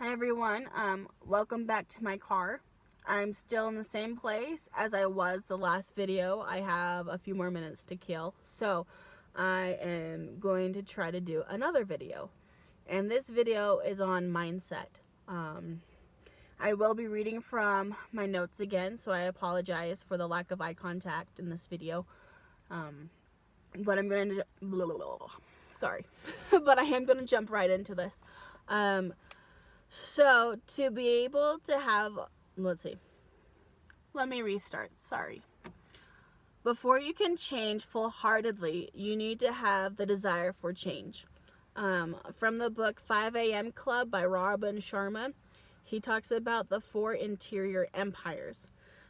Hi everyone, welcome back to my car. I'm still in the same place as I was the last video. I have a few more minutes to kill, so I am going to try to do another video. And this video is on mindset. I will be reading from my notes again, so I apologize for the lack of eye contact in this video. But I'm going to, sorry, but I am going to jump right into this. So, to be able to have, let me restart, sorry. Before you can change full-heartedly, you need to have the desire for change. From the book 5 a.m. Club by Robin Sharma, he talks about the 4 interior empires.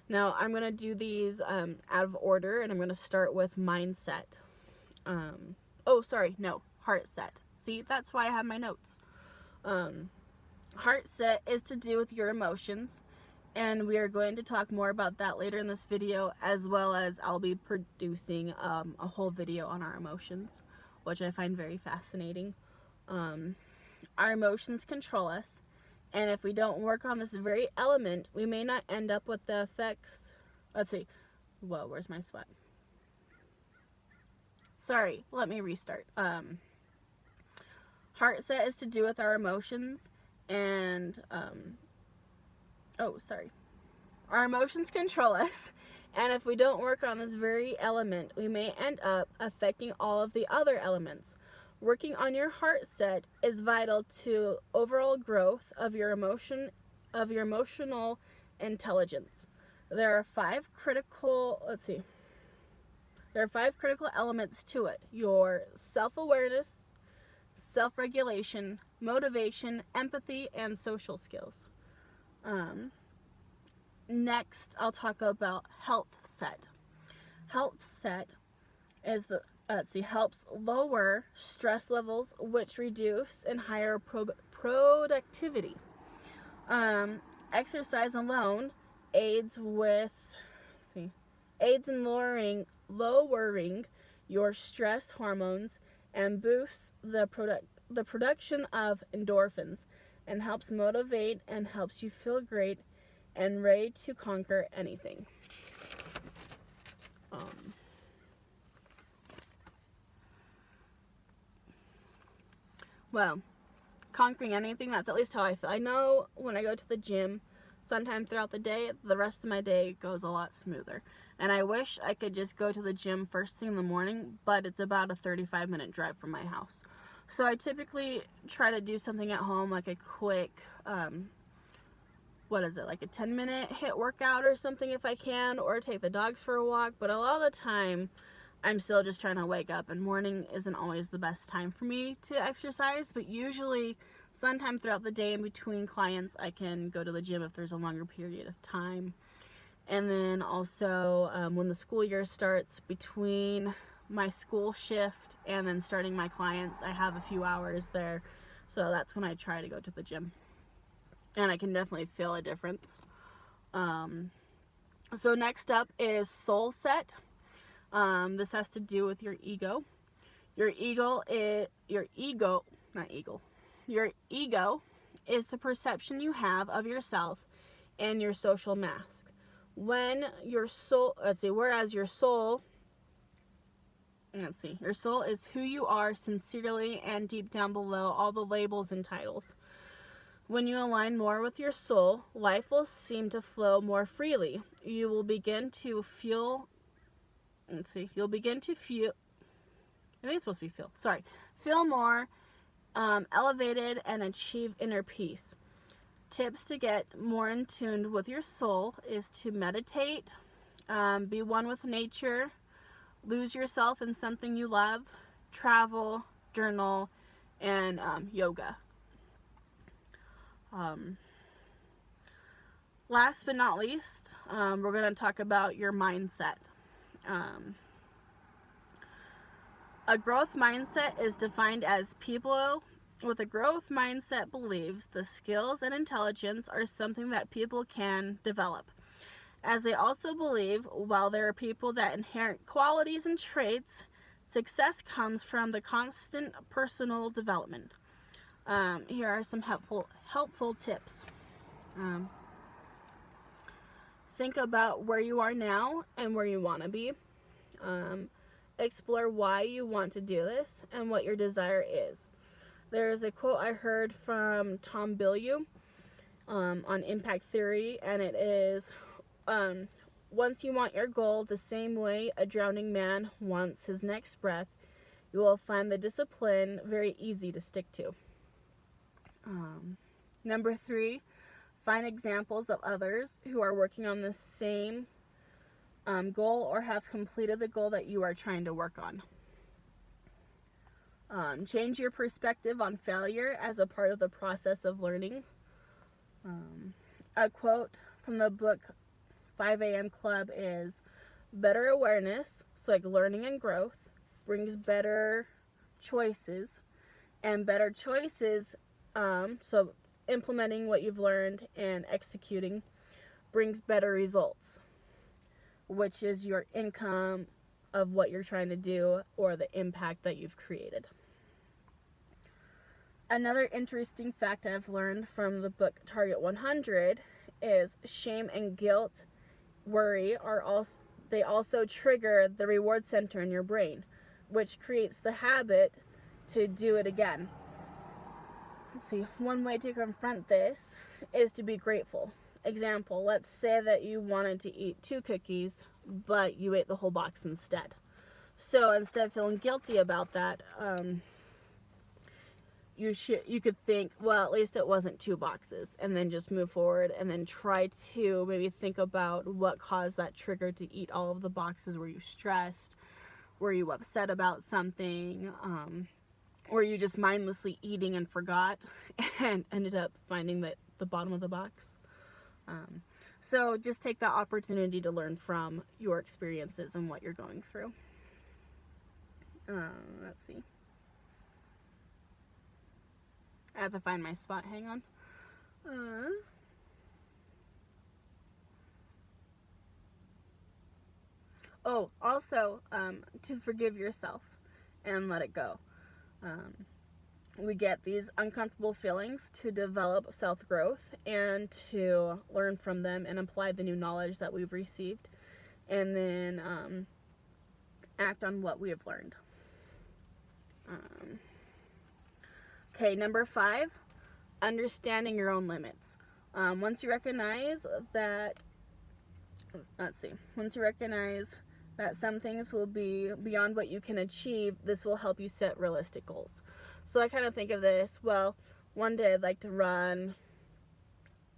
Now, I'm going to do these out of order, and I'm going to start with mindset. Heart set. See, that's why I have my notes. Heart set is to do with your emotions, and we are going to talk more about that later in this video, as well as I'll be producing a whole video on our emotions, which I find very fascinating. Our emotions control us, and if we don't work on this very element, we may not end up with the effects. Whoa, where's my sweat? Sorry, let me restart. Heart set is to do with our emotions, and our emotions control us, and if we don't work on this very element, we may end up affecting all of the other elements. Working on your heart set is vital to overall growth of your emotional intelligence. There are 5 critical elements to it: your self-awareness, self-regulation, motivation, empathy, and social skills. Next, I'll talk about health set. Health set is helps lower stress levels, which reduce and higher productivity. Exercise alone aids in lowering your stress hormones and boosts the production of endorphins, and helps motivate and helps you feel great and ready to conquer anything. Conquering anything, that's at least how I feel. I know when I go to the gym, sometime throughout the day, the rest of my day goes a lot smoother. And I wish I could just go to the gym first thing in the morning, but it's about a 35-minute drive from my house. So I typically try to do something at home, like a quick, like a 10-minute HIIT workout or something if I can, or take the dogs for a walk. But a lot of the time, I'm still just trying to wake up, and morning isn't always the best time for me to exercise, but usually sometime throughout the day in between clients, I can go to the gym if there's a longer period of time. And then also when the school year starts, between my school shift and then starting my clients, I have a few hours there, so that's when I try to go to the gym, and I can definitely feel a difference. So next up is soul set. This has to do with your ego. Your ego is the perception you have of yourself and your social mask. Whereas your soul is who you are sincerely and deep down below all the labels and titles. When you align more with your soul, life will seem to flow more freely. You will begin to feel more elevated and achieve inner peace. Tips to get more in tune with your soul is to meditate, be one with nature, lose yourself in something you love, travel, journal, and yoga. Last but not least, we're going to talk about your mindset. A growth mindset is defined as people with a growth mindset believes the skills and intelligence are something that people can develop. As they also believe, while there are people that inherent qualities and traits, success comes from the constant personal development. Here are some helpful tips. Think about where you are now and where you want to be. Explore why you want to do this and what your desire is. There is a quote I heard from Tom Bilyeu on impact theory, and it is, once you want your goal the same way a drowning man wants his next breath, you will find the discipline very easy to stick to. Number 3, find examples of others who are working on the same goal or have completed the goal that you are trying to work on. Change your perspective on failure as a part of the process of learning. A quote from the book 5 a.m. Club is, better awareness, so like learning and growth, brings better choices, and better choices, so implementing what you've learned and executing, brings better results, which is your income of what you're trying to do or the impact that you've created. Another interesting fact I've learned from the book Target 100 is shame and guilt, worry they also trigger the reward center in your brain, which creates the habit to do it again. Let's see, one way to confront this is to be grateful. Example, let's say that you wanted to eat 2 cookies, but you ate the whole box instead. So instead of feeling guilty about that, you could think, well, at least it wasn't 2 boxes, and then just move forward and then try to maybe think about what caused that trigger to eat all of the boxes. Were you stressed? Were you upset about something? Were you just mindlessly eating and forgot and ended up finding the bottom of the box? So just take that opportunity to learn from your experiences and what you're going through. Let's see. I have to find my spot. Hang on. Also, to forgive yourself and let it go. We get these uncomfortable feelings to develop self-growth and to learn from them and apply the new knowledge that we've received, and then act on what we have learned. Okay, number 5, understanding your own limits. Once you recognize that some things will be beyond what you can achieve, this will help you set realistic goals. So I kind of think of this, well, one day I'd like to run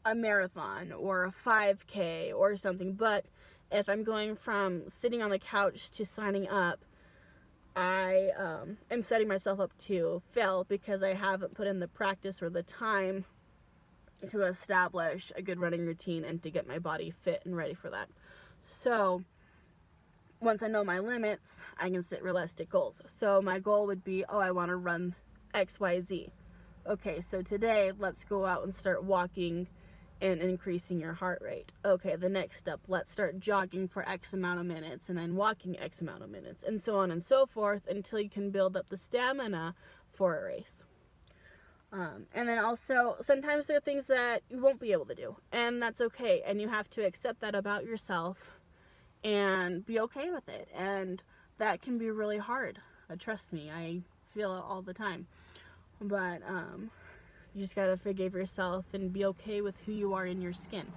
a marathon or a 5K or something, but if I'm going from sitting on the couch to signing up, I am setting myself up to fail because I haven't put in the practice or the time to establish a good running routine and to get my body fit and ready for that. So once I know my limits, I can set realistic goals. So my goal would be, I want to run XYZ. Okay, so today let's go out and start walking and increasing your heart rate. Okay, the next step, let's start jogging for X amount of minutes and then walking X amount of minutes, and so on and so forth until you can build up the stamina for a race. And then also, sometimes there are things that you won't be able to do, and that's okay, and you have to accept that about yourself and be okay with it, and that can be really hard. Trust me, I feel it all the time, but you just gotta forgive yourself and be okay with who you are in your skin.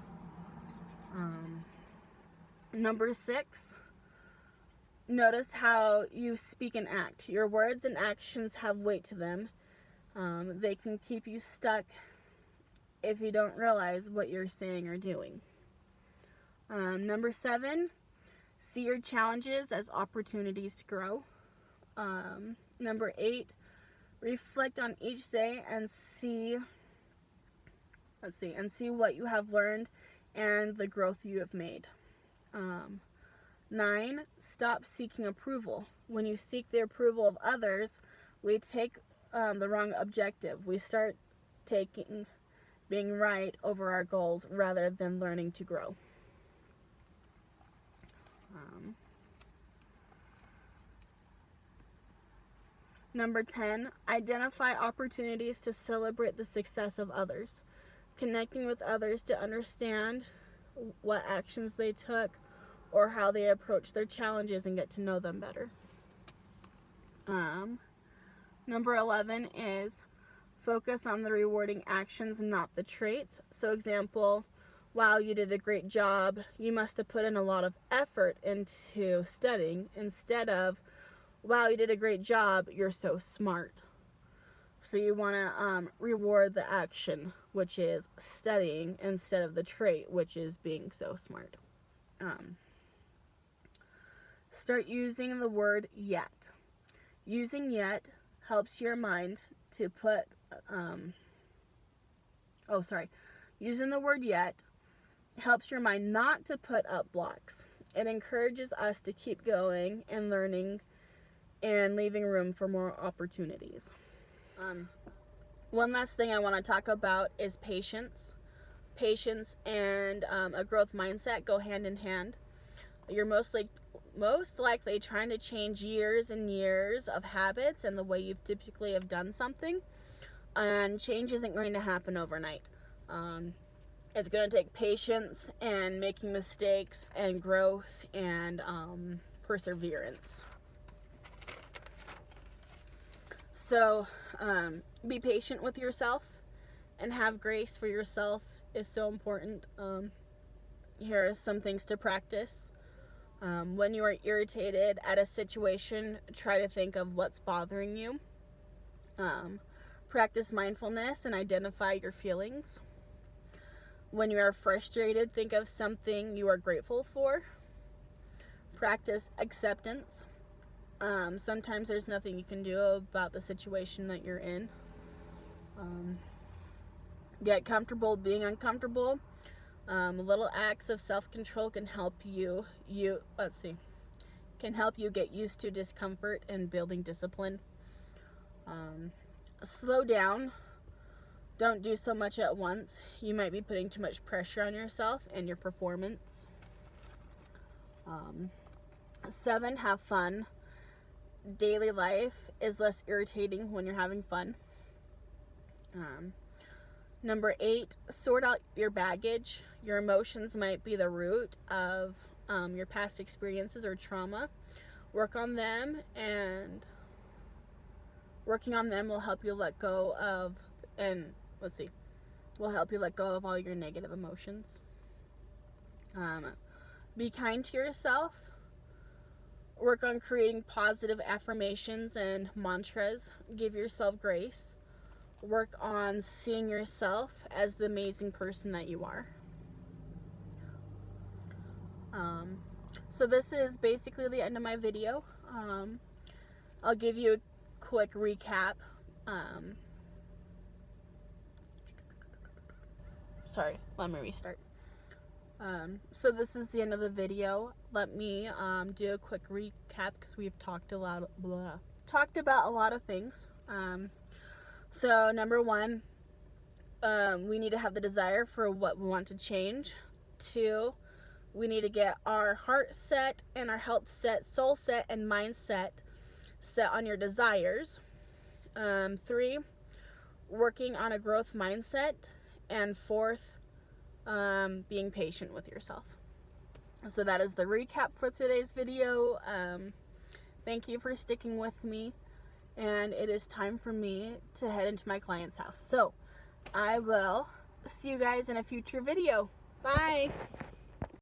Number 6, notice how you speak and act. Your words and actions have weight to them. They can keep you stuck if you don't realize what you're saying or doing. Number 7, see your challenges as opportunities to grow. Number 8, reflect on each day and see what you have learned and the growth you have made. 9, stop seeking approval. When you seek the approval of others, we take the wrong objective. We start taking being right over our goals rather than learning to grow. Number 10, identify opportunities to celebrate the success of others. Connecting with others to understand what actions they took or how they approach their challenges and get to know them better. Number 11 is focus on the rewarding actions, not the traits. So example, wow, you did a great job. You must have put in a lot of effort into studying, instead of, wow, you did a great job. You're so smart. So you want to reward the action, which is studying, instead of the trait, which is being so smart. Start using the word yet. Using yet helps your mind to put, using the word yet helps your mind not to put up blocks. It encourages us to keep going and learning and leaving room for more opportunities. One last thing I want to talk about is patience. Patience and a growth mindset go hand in hand. You're most likely trying to change years and years of habits and the way you've typically have done something, and change isn't going to happen overnight. It's going to take patience and making mistakes and growth and perseverance. So be patient with yourself and have grace for yourself is so important. Here are some things to practice. When you are irritated at a situation, try to think of what's bothering you. Practice mindfulness and identify your feelings. When you are frustrated, think of something you are grateful for. Practice acceptance. Sometimes there's nothing you can do about the situation that you're in. Get comfortable being uncomfortable. Little acts of self-control can help you get used to discomfort and building discipline. Slow down. Don't do so much at once. You might be putting too much pressure on yourself and your performance. 7, have fun. Daily life is less irritating when you're having fun. Number 8, sort out your baggage. Your emotions might be the root of your past experiences or trauma. Work on them, and working on them will help you let go of, all your negative emotions. Be kind to yourself. Work on creating positive affirmations and mantras. Give yourself grace. Work on seeing yourself as the amazing person that you are. So this is basically the end of my video. I'll give you a quick recap. Sorry, let me restart. So this is the end of the video. Let me do a quick recap because we've talked about a lot of things. So number 1, we need to have the desire for what we want to change. 2, we need to get our heart set and our health set, soul set, and mindset set on your desires. 3, working on a growth mindset. And 4th, being patient with yourself. So that is the recap for today's video. Thank you for sticking with me. And it is time for me to head into my client's house. So I will see you guys in a future video. Bye.